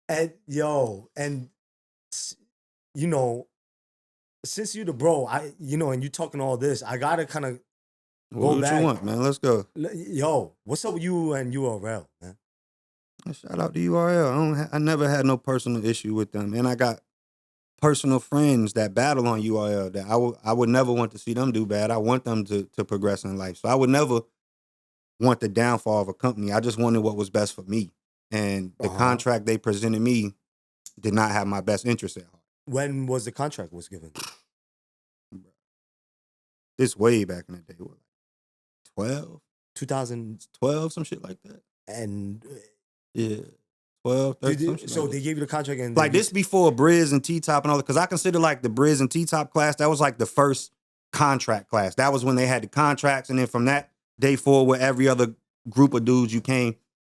And yo, and you know, since you the bro, and you talking all this, I gotta kind of go What you back. want, man? Let's go. Yo, what's up with you and URL, man? Shout out to URL. I never had no personal issue with them, and I got personal friends that battle on URL that I would never want to see them do bad. I want them to progress in life. So I would never want the downfall of a company. I just wanted what was best for me. And the Uh-huh. contract they presented me did not have my best interest at heart. When was the contract was given? This way back in the day, what, 12? 2000 12, some shit like that. and Yeah. 12, 13, some shit so like they that. gave you the contract and Like this before Briz and T-Top and all that, because I consider like the Briz and T-Top class, that was like the first contract class. That was when they had the contracts, and then from that day forward, every other group of dudes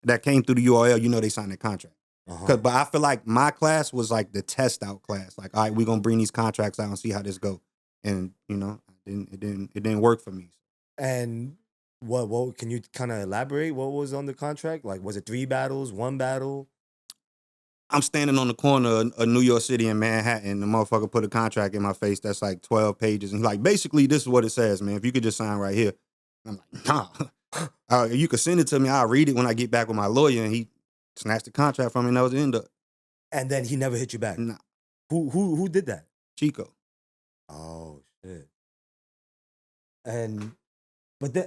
that came through the URL, they signed their contract. But I feel like my class was like the test out class. Like, all right, we're gonna bring these contracts out and see how this go. And it didn't work for me. And what can you kind of elaborate? What was on the contract? Like, was it 3 battles, 1 battle? I'm standing on the corner of New York City and Manhattan. The motherfucker put a contract in my face that's like 12 pages. And he's like, basically, this is what it says, man. If you could just sign right here. I'm like, nah. You could send it to me. I'll read it when I get back with my lawyer. And he snatched the contract from me, and that was the end of it. And then he never hit you back. Nah. Who did that? Chico. Oh shit. But then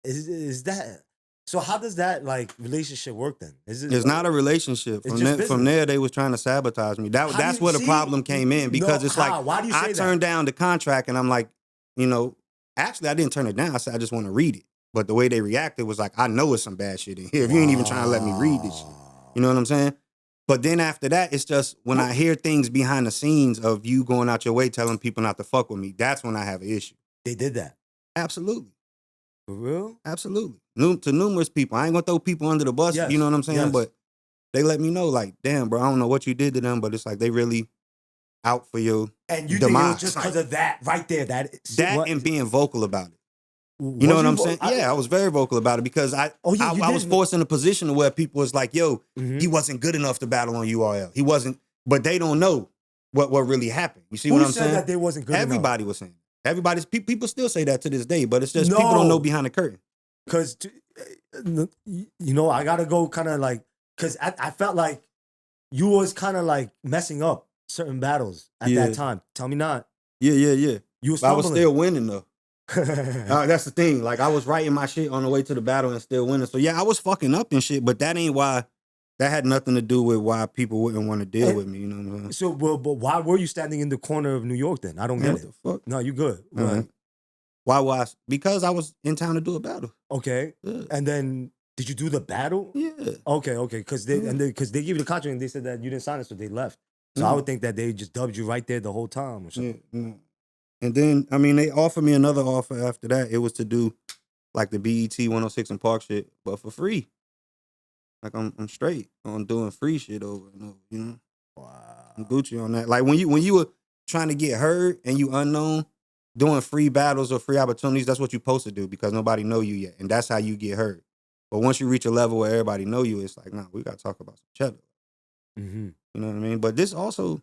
is that so? How does that like relationship work then? It's not a relationship. From there, they was trying to sabotage me. That's where the problem came in, because it's like, why do you say I turned down the contract, and I'm like, actually I didn't turn it down. I said I just want to read it. But the way they reacted was like, I know it's some bad shit in here. If you ain't even trying to let me read this shit. You know what I'm saying? But then after that, it's just when I hear things behind the scenes of you going out your way telling people not to fuck with me, that's when I have an issue. They did that. Absolutely. For real? Absolutely. To numerous people. I ain't gonna throw people under the bus, Yes. you know what I'm saying? Yes. But they let me know, like, damn, bro, I don't know what you did to them, but it's like they really out for your And you demise. think it was just because of that right there? That and being vocal about it. You know what I'm saying? Yeah, I was very vocal about it, because I was forced in a position where people was like, yo, he wasn't good enough to battle on URL. He wasn't, but they don't know what really happened. You see what I'm saying? Who said that they wasn't good enough? Everybody was saying. People still say that to this day, but it's just people don't know behind the curtain. Because, I got to go kind of like, because I felt like you was kind of like messing up certain battles at that time. Tell me not. Yeah. You was I was still winning though. That's the thing. Like, I was writing my shit on the way to the battle and still winning. So yeah, I was fucking up and shit, but that ain't why. That had nothing to do with why people wouldn't want to deal with me. You know what I'm saying? So, but why were you standing in the corner of New York then? I don't get what it. The fuck? No, you good. Why was? Because I was in town to do a battle. Okay. Yeah. And then did you do the battle? Yeah. Okay. Because they gave you the contract and they said that you didn't sign it, so they left. So I would think that they just dubbed you right there the whole time or something. Yeah. And then, I mean, they offered me another offer after that. It was to do like the BET 106 and Park shit, but for free. Like, I'm straight on doing free shit over and over, you know? Wow. I'm Gucci on that. Like, when you were trying to get heard and you unknown, doing free battles or free opportunities, that's what you're supposed to do, because nobody know you yet. And that's how you get heard. But once you reach a level where everybody know you, it's like, nah, we got to talk about some cheddar. Mm-hmm. You know what I mean? But this also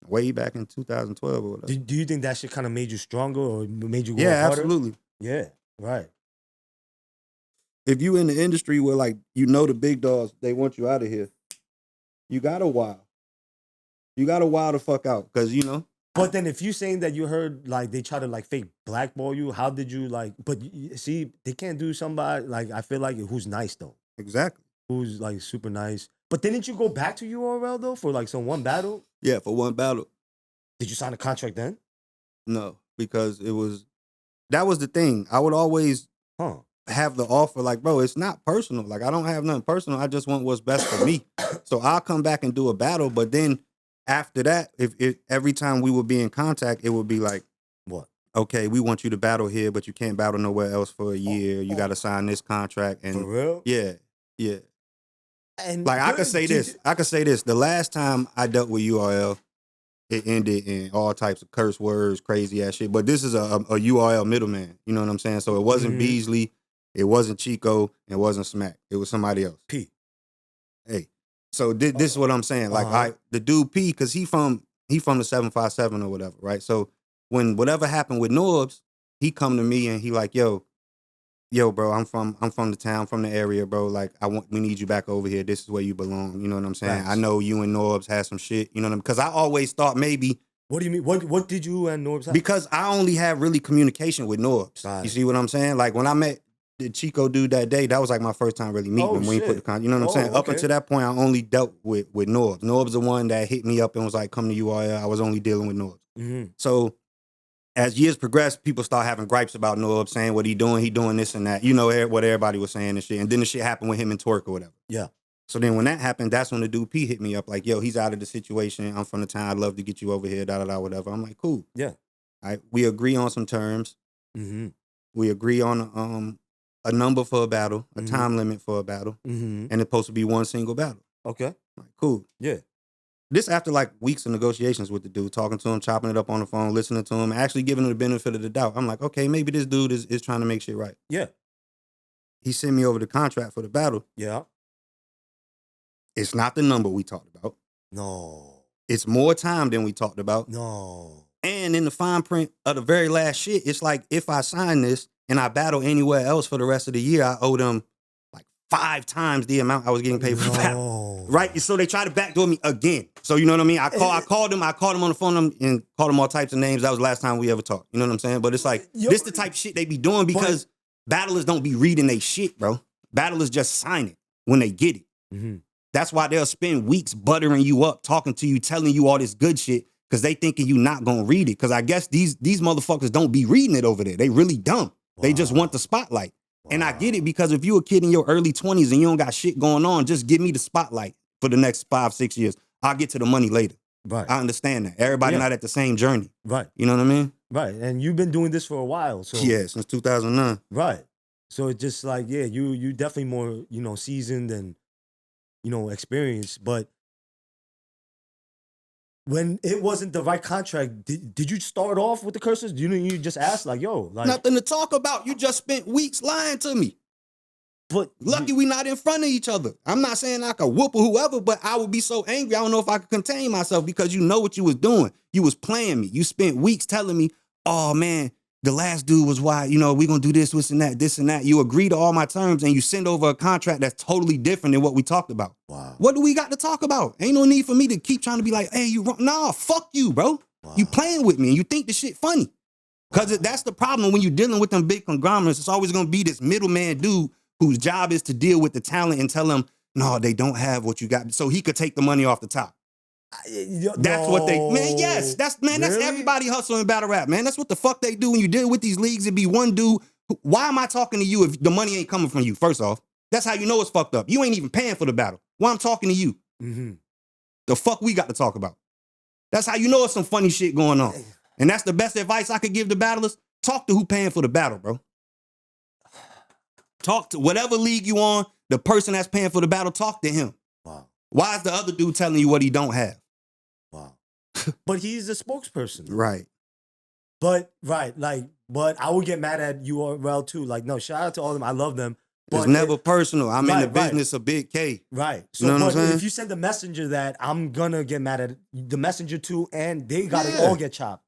way back in 2012 or whatever. Do you think that shit kind of made you stronger or made you go harder? harder? Absolutely. Yeah, right. If you in the industry where, like, the big dogs, they want you out of here, you got to wow. You got to wow the fuck out, because, But then if you saying that you heard, like, they try to, like, fake blackball you, how did you, like, but see, they can't do somebody, like, I feel like, who's nice, though. Exactly. Who's, like, super nice. But didn't you go back to URL, though, for, like, some one battle? Yeah, for one battle. Did you sign a contract then? No, because that was the thing. I would always have the offer, like, bro, it's not personal. Like, I don't have nothing personal. I just want what's best for me. So I'll come back and do a battle, but then after that, if every time we would be in contact, it would be like, what? Okay, we want you to battle here, but you can't battle nowhere else for a year. You got to sign this contract. And for real? Yeah. And like, I could say this. The last time I dealt with URL, it ended in all types of curse words, crazy ass shit. But this is a URL middleman. You know what I'm saying? So it wasn't Beasley. It wasn't Chico. It wasn't Smack. It was somebody else. P. Hey, so this is what I'm saying. Like, the dude P, because he from the 757 or whatever, right? So when whatever happened with Norbs, he come to me and he like, yo, bro, I'm from the town, from the area, bro. Like, we need you back over here. This is where you belong. You know what I'm saying? Nice. I know you and Norbs had some shit. You know what I mean? Because I always thought maybe. What do you mean? What did you and Norbs have? Because I only had really communication with Norbs. Got You it. see what I'm saying? Like, when I met the Chico dude that day, that was like my first time really meeting him when he put the you know what I'm saying? Okay. Up until that point, I only dealt with Norbs. Norbs the one that hit me up and was like, come to URL. I was only dealing with Norbs. Mm-hmm. So as years progressed, people start having gripes about Norbs, saying what he doing this and that. You know what everybody was saying and shit. And then the shit happened with him and Torque or whatever. Yeah. So then when that happened, that's when the dude P hit me up like, yo, he's out of the situation. I'm from the town. I'd love to get you over here, whatever. I'm like, cool. Yeah. All right. We agree on some terms. Mm-hmm. We agree on a number for a battle, a time limit for a battle, Mm-hmm. and it's supposed to be one single battle. Okay. I'm like, cool. Yeah. This after like weeks of negotiations with the dude, talking to him, chopping it up on the phone, listening to him, actually giving him the benefit of the doubt. I'm like, okay, maybe this dude is trying to make shit right. Yeah. He sent me over the contract for the battle. Yeah. It's not the number we talked about. No. It's more time than we talked about. No. And in the fine print of the very last shit, it's like if I sign this and I battle anywhere else for the rest of the year, I owe them like 5 times the amount I was getting paid for the battle. Right? So they try to backdoor me again. So you know what I mean? I called him on the phone and called him all types of names. That was the last time we ever talked. You know what I'm saying? But it's like, this the type of shit they be doing because battlers don't be reading they shit, bro. Battlers just sign it when they get it. Mm-hmm. That's why they'll spend weeks buttering you up, talking to you, telling you all this good shit, because they thinking you not gonna read it. Because I guess these motherfuckers don't be reading it over there. They really dumb. Wow. They just want the spotlight. Wow. And I get it, because if you a kid in your early 20s and you don't got shit going on, just give me the spotlight for the next 5-6 years. I'll get to the money later. Right. I understand that. Everybody not at the same journey. Right. You know what I mean? Right. And you've been doing this for a while. So yeah, since 2009. Right. So it's just like, yeah, you definitely more, seasoned and, experienced. But when it wasn't the right contract, did you start off with the curses? You just asked like, yo, like nothing to talk about. You just spent weeks lying to me. But lucky we not in front of each other. I'm not saying I could whoop or whoever, but I would be so angry. I don't know if I could contain myself, because you know what you was doing. You was playing me. You spent weeks telling me, oh man, the last dude was why, we gonna do this and that. You agree to all my terms and you send over a contract that's totally different than what we talked about. Wow. What do we got to talk about? Ain't no need for me to keep trying to be like, hey, you wrong. Nah, fuck you, bro. Wow. You playing with me and you think the shit funny. Because that's the problem when you're dealing with them big conglomerates. It's always gonna be this middleman dude whose job is to deal with the talent and tell them, no, they don't have what you got, so he could take the money off the top. That's what they, man, yes. That's everybody hustle in battle rap, man. That's what the fuck they do when you deal with these leagues. It be one dude. Why am I talking to you if the money ain't coming from you? First off, that's how you know it's fucked up. You ain't even paying for the battle. Why I'm talking to you? Mm-hmm. The fuck we got to talk about? That's how you know it's some funny shit going on. And that's the best advice I could give the battlers. Talk to who paying for the battle, bro. Talk to whatever league you on, the person that's paying for the battle, talk to him. Wow. Why is the other dude telling you what he don't have? Wow. But he's a spokesperson. Right. But I would get mad at URL too. Like, no, shout out to all of them. I love them. But it's never personal. I'm in the business of Bigg K. Right. So, you know what I'm saying? If you send the messenger that I'm gonna get mad at the messenger too, and they gotta all get chopped.